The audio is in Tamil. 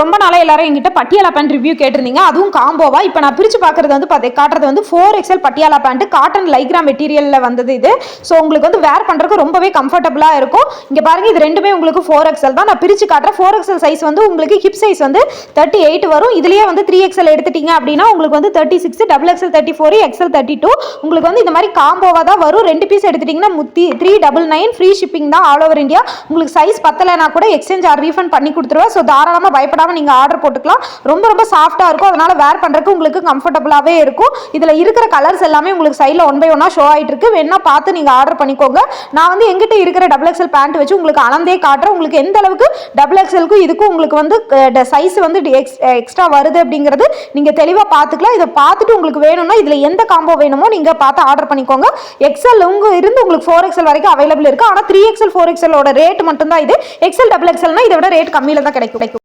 ரொம்ப நாளாக எல்லாரும் எங்கிட்ட பட்டியாலா பேண்ட் ரிவ்யூ கேட்டிருந்தீங்க, அதுவும் காம்போவா. இப்போ நான் பிரித்து பார்க்குறது வந்து காட்டுறது வந்து 4XL Patiala pant, cotton Lycra மெட்டீரியலில் வந்தது இது. ஸோ உங்களுக்கு வந்து வேர் பண்ணுறதுக்கு ரொம்பவே கம்ஃபர்டபுளாக இருக்கும். இங்கே பாருங்க, இது ரெண்டுமே உங்களுக்கு 4XL தான். நான் பிரித்து காட்டுறேன். 4XL சைஸ் வந்து உங்களுக்கு ஹிப் சைஸ் வந்து 38 வரும். இதுலேயே வந்து 3XL எடுத்துட்டீங்க அப்படின்னா உங்களுக்கு வந்து 36, XXL 34, XL 32 உங்களுக்கு வந்து இந்த மாதிரி காம்போவாக தான் வரும். 2 பீஸ் எடுத்துட்டீங்கன்னா 399 ஃப்ரீ ஷிப்பிங் தான் ஆல் ஓவர் இந்தியா. உங்களுக்கு சைஸ் பத்தலைனா கூட எக்ஸ்சேஞ்ச் ஆர் ரீஃபண்ட் பண்ணி கொடுத்துருவேன். ஸோ தாராளமாக பயப்படாமல் நீங்கள் ஆர்டர் போட்டுக்கலாம். ரொம்ப ரொம்ப சாஃப்டாக இருக்கும். அதனால் வேர் பண்ணுறதுக்கு உங்களுக்கு கம்ஃபர்டபுளாகவே இருக்கும். இதில் இருக்கிற கலர்ஸ் எல்லாமே உங்களுக்கு சைடில் 1 by 1 ஷோ ஆகிட்டு இருக்கு. வேணா பார்த்து நீங்கள் ஆர்டர் பண்ணிக்கோங்க. நான் வந்து எங்கிட்ட இருக்கிற XXL பேண்ட் வச்சு உங்களுக்கு அளந்தே காட்டுறேன். உங்களுக்கு எந்த அளவுக்கு XXLக்கும் இதுக்கும் உங்களுக்கு வந்து சைஸ் வந்து எக்ஸ்ட்ரா வருது அப்படிங்கிறது நீங்கள் தெளிவாக பார்த்துக்கலாம். இதை பார்த்துட்டு உங்களுக்கு வேணும்னா இதில் எந்த காம்போ வேணுமோ நீங்கள் பார்த்து ஆர்டர் பண்ணிக்கோங்க. XL இருந்து உங்களுக்கு 4XL வரைக்கும் அவைலபிள் இருக்குது. ஆனால் 3XL 4XL ரேட் மட்டும்தான் இது. XL XXLனா இதை விட ரேட் கம்மியில் தான் கிடைக்கும்.